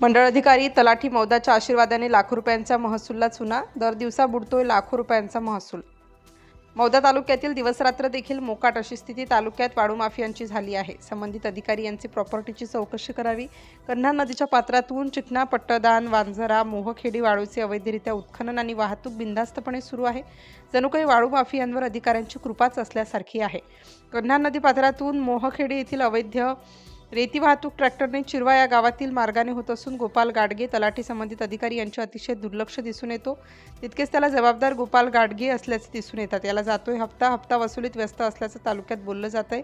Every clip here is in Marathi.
मंडळ अधिकारी तलाठी मौदाच्या आशीर्वादाने लाखो रुपयांचा महसूलला चुना. दर दिवसा बुडतोय लाखो रुपयांचा महसूल. मौदा तालुक्यातील दिवसरात्र देखील मोकाट अशी स्थिती तालुक्यात वाळू माफियांची झाली आहे. संबंधित अधिकारी यांची प्रॉपर्टीची चौकशी करावी. कन्हान नदीच्या पात्रातून चिकना, पट्टदान, वांझरा, मोहखेडी वाळूचे अवैधरित्या उत्खनन आणि वाहतूक बिनधास्तपणे सुरू आहे. जणू काही वाळू माफियांवर अधिकाऱ्यांची कृपाच असल्यासारखी आहे. कन्हान नदी पात्रातून मोहखेडी येथील अवैध रेती वाहतूक ट्रॅक्टरने चिरवा या गावातील मार्गाने होत असून गोपाल गाडगे तलाठी संबंधित अधिकारी यांचे अतिशय दुर्लक्ष दिसून येतो. तितकेच त्याला जबाबदार गोपाल गाडगे असल्याचे दिसून येतात. याला जातोय हप्ता वसुलीत व्यस्त असल्याचं तालुक्यात बोललं जात आहे.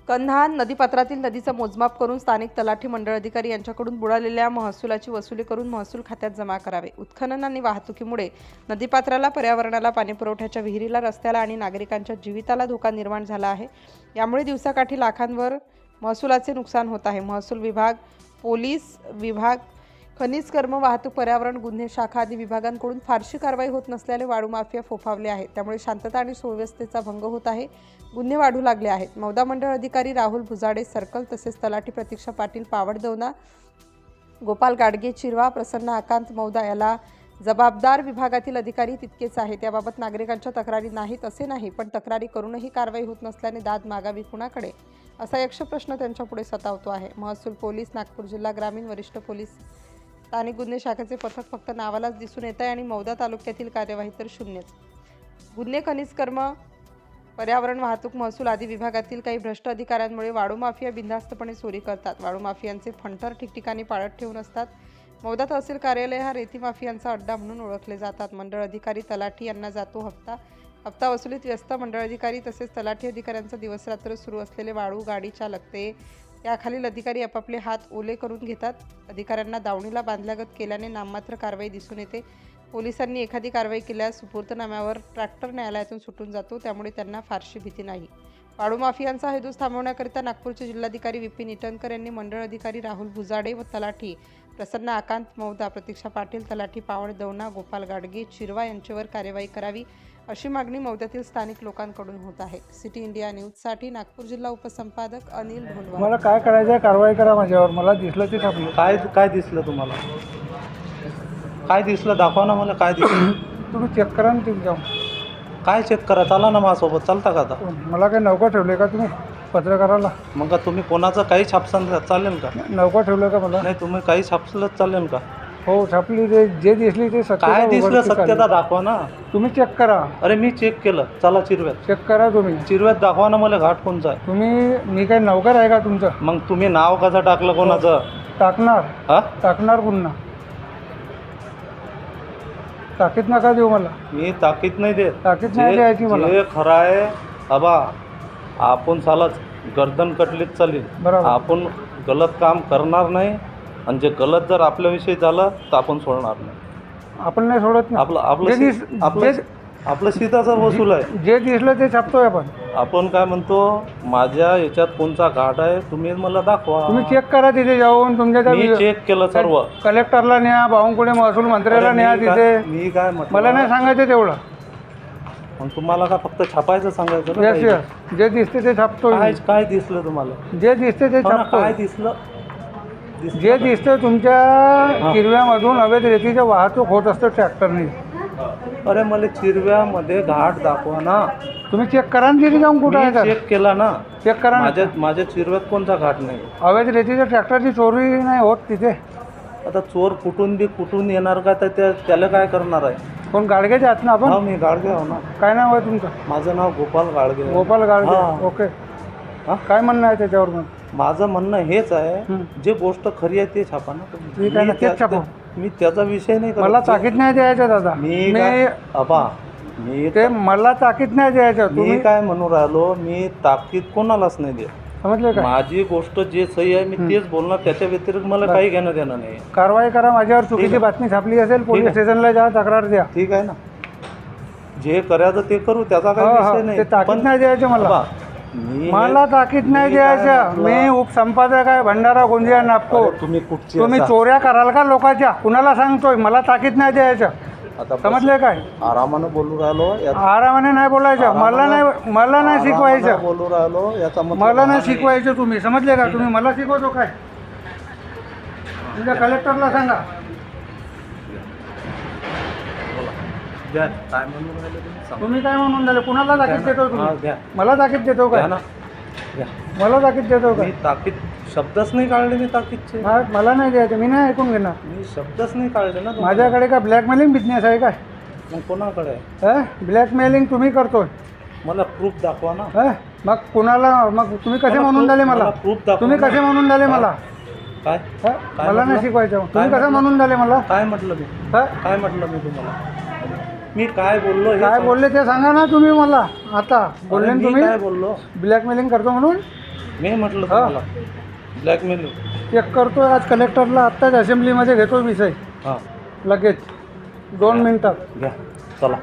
कन्हान नदीपात्रातील नदीचं मोजमाप करून स्थानिक तलाठी मंडळ अधिकारी यांच्याकडून बुडालेल्या महसुलाची वसुली करून महसूल खात्यात जमा करावे. उत्खनन आणि वाहतुकीमुळे नदीपात्राला, पर्यावरणाला, पाणीपुरवठ्याच्या विहिरीला, रस्त्याला आणि नागरिकांच्या जीविताला धोका निर्माण झाला आहे. यामुळे दिवसाकाठी लाखांवर महसुलाचे नुकसान होत आहे. महसूल विभाग, पोलीस विभाग, खनिज कर्म, वाहतूक, पर्यावरण, गुन्हे शाखा आदी विभागांकडून फारशी कारवाई होत नसल्याने वाळू माफिया फोफावले आहेत. त्यामुळे शांतता आणि सुव्यवस्थेचा भंग होत आहे. गुन्हे वाढू लागले आहेत. मौदा मंडळ अधिकारी राहुल भुजाडे सर्कल तसेच तलाठी प्रतीक्षा पाटील पावडदौना, गोपाल गाडगे चिरवा, प्रसन्न आकांत मौदा याला जबाबदार विभागातील अधिकारी तितकेच आहेत. याबाबत नागरिकांच्या तक्रारी नाहीत असे नाही, पण तक्रारी करूनही कारवाई होत नसल्याने दाद मागावी कुणाकडे असा यक्ष प्रश्न त्यांच्यापुढे सतावतो आहे. महसूल, पोलीस, नागपूर जिल्हा ग्रामीण वरिष्ठ पोलीस, स्थानिक गुन्हे शाखेचे पथक फक्त नावालाच दिसून येत आहे आणि मौदा तालुक्यातील कार्यवाही तर शून्यच. गुन्हे, खनिज कर्म, पर्यावरण, वाहतूक, महसूल आदी विभागातील काही भ्रष्ट अधिकाऱ्यांमुळे वाळू माफिया बिनधास्तपणे चोरी करतात. वाळू माफियांचे फंटर ठिकठिकाणी पाळत ठेवून असतात. मौदा तहसील कार्यालय हा रेती माफियांचा अड्डा म्हणून ओळखले जातात. मंडळ अधिकारी, तलाठी यांना जातो हप्ता वसुलीत व्यस्त. मंडळ अधिकारी तसेच तलाठी अधिकाऱ्यांचा दिवसरात्र सुरू असलेले वाळू गाडी चालक ते याखालील अधिकारी आपापले हात ओले करून घेतात. अधिकाऱ्यांना दावणीला बांधल्यागत केल्याने नाममात्र कारवाई दिसून येते. पोलिसांनी एखादी कारवाई केल्यास सुपूर्तनाम्यावर ट्रॅक्टर न्यायालयातून सुटून जातो. त्यामुळे त्यांना फारशी भीती नाही. वाळू माफियांचा हेतू थांबवण्याकरिता नागपूरचे जिल्हाधिकारी विपिन इटनकर यांनी मंडळ अधिकारी राहुल भुजाडे व तलाठी प्रसन्न आकांत मौदा, प्रतीक्षा पाटील, तलाठी पावडदौना, गोपाल गाडगे चिरवा यांच्यावर कार्यवाही करावी अशी मागणी मौद्यातील स्थानिक लोकांकडून होत आहे. सिटी इंडिया न्यूजसाठी नागपूर जिल्हा उपसंपादक अनिल ढोलवाल. मला काय करायचं आहे, कारवाई करा माझ्यावर. मला दिसलं ते थांबलं. काय दिसलं तुम्हाला? काय दिसलं दाखवा ना मला. काय दिसलं? तुम्ही चेक करा ना तुम्ही जाऊन. काय चेक करा? चाला ना माझ्यासोबत. चालता का आता? मला काय नौका ठेवले का तुम्ही पत्रकाराला? मग का तुम्ही कोणाचं काही छापसान चालेल का? नौका ठेवलं का मला? नाही, तुम्ही काही छापलंच चालेल का? हो छापली. ते जे दिसली ते सत्य. काय दिसलं सत्यता दाखवा ना. तुम्ही चेक करा. अरे मी चेक केलं. चला चिरव्यात. चेक करा तुम्ही. चिरव्यात दाखवा ना मला घाट कोणचा आहे. मी काय नौकर आहे का तुमचं? मग तुम्ही नाव कसं टाकलं कोणाचं? टाकणार. हा, टाकणार पुन्हा. ताकीद नका देऊ मला. मी ताकीद नाही देत. ताकीद नाही द्यायची मला. जे खरं आहे आबा, आपण सालाच गर्दन कटलीच चालेल. बरोबर. आपण गलत काम करणार नाही आणि जे गलत जर आपल्याविषयी झालं तर आपण सोडणार नाही. आपण नाही सोडत ना. आपलं सीताचा वसूल आहे. जे दिसलं ते छापतोय आपण. आपण काय म्हणतो, माझ्या याच्यात कोणचा घाट आहे तुम्ही मला दाखवा. तुम्ही चेक करा तिथे जाऊन. तुमच्या मी चेक केलं सर्व. कलेक्टरला न्या, बावनकुळे महसूल मंत्र्याला न्या तिथे. मी काय म्हटलं, मला नाही सांगायचं तेवढं. मग तुम्हाला का फक्त छापायचं सांगायचं? Yes yes. जे दिसते ते छापतोय. काय दिसलं तुम्हाला? जे दिसते ते छापतोय. काय दिसलं? जे दिसतं तुमच्या किरव्यामधून अवैध रेतीचं वाहतूक होत असतं ट्रॅक्टरने. अरे मला चिरव्यामध्ये घाट दाखवा ना. तुम्ही चेक करा ना तिथे जाऊन. कुठं आहे तर चेक केला ना. चेक करा ना. माझ्या चिरव्यात कोणता घाट नाही. अवैध रेतीच्या ट्रॅक्टरची चोरी नाही होत तिथे. आता चोर कुठून येणार का? तर त्याला काय करणार आहे? कोण गाडगेचे आहात ना आपण? हा, मी गाडगे आहो ना. काय नाव आहे तुमचं? माझं नाव गोपाल गाडगे. गोपाल गाडगे. हा. ओके. हा? काय म्हणणं आहे त्याच्यावर मग? माझं म्हणणं हेच आहे, जे गोष्ट खरी आहे ते छापा ना तुम्ही. ठीक आहे ना, तेच छापा. मी त्याचा विषय नाही करत. मला ताकीद नाही द्यायचं दादा. मला ताकीद नाही द्यायचं. मी काय म्हणू राहिलो, मी ताकीद कोणालाच नाही देत. समजले का? माझी गोष्ट जे सही आहे मी तेच बोलणार. त्याच्या व्यतिरिक्त मला काही घेणं देणं नाही. कारवाई करा माझ्यावर. चुकीची बातमी छापली असेल पोलीस स्टेशनला जा, तक्रार द्या. ठीक आहे ना. जे करायचं ते करू, त्याचा काही विषय नाही. ताकीद नाही द्यायचं मला ताकीद नाही द्यायचं. मी उपसंपादक आहे भंडारा गोंदिया नागपूर. तुम्ही कुठची? तुम्ही चोऱ्या कराल का लोकांच्या? कुणाला सांगतोय? मला ताकीद नाही द्यायचं. आता बस. समजले काय? आरामानं बोलू राहिलो आरामाने नाही बोलायचं, मला नाही शिकवायचं, बोलू राहिलो याचा मतलब मला नाही हा नाही. शिकवायचं. तुम्ही समजले का? तुम्ही मला शिकवतो काय? तुमच्या कलेक्टरला सांगा. द्या काय म्हणून राहिले तुम्ही सांगा. तुम्ही काय म्हणून राहिले? कुणाला ताकीद देतो हा, तुम्ही? द्या. मला ताकीद देतो द्या काय? ना द्या. मला ताकीद देतो काय? मी ताकीद शब्दच नाही काढले मी ताकीदचे. मला नाही द्यायचं, मी नाही ऐकून घेणार. मी शब्दच नाही काढले ना तुम्हाला. माझ्याकडे का ब्लॅकमेलिंग बिझनेस आहे काय? मग कोणाकडे आहे? ब्लॅकमेलिंग तुम्ही करतोय. मला प्रूफ दाखवा ना. मग कुणाला, मग तुम्ही कसे म्हणून राहिले मला? प्रूफ दाखवा. तुम्ही कसे म्हणून राहिले मला? काय मला नाही म्हटलं? शिकवायचं. काय तुम्ही कसं म्हटलं? म्हणून राहिले मला? काय म्हटलं मी? काय म्हटलं मी तुम्हाला? मी काय बोललो हे काय सांग. बोलले ते सांगा ना तुम्ही मला. आता बोलले अरे ना मी तुम्ही काय बोललो? ब्लॅकमेलिंग करतो म्हणून. मी म्हटलं तुम्हाला ब्लॅकमेल. चेक करतोय आज कलेक्टरला, आत्ताच असेंब्लीमध्ये घेतो विषय हां लगेच 2 मिनिटात. घ्या चला.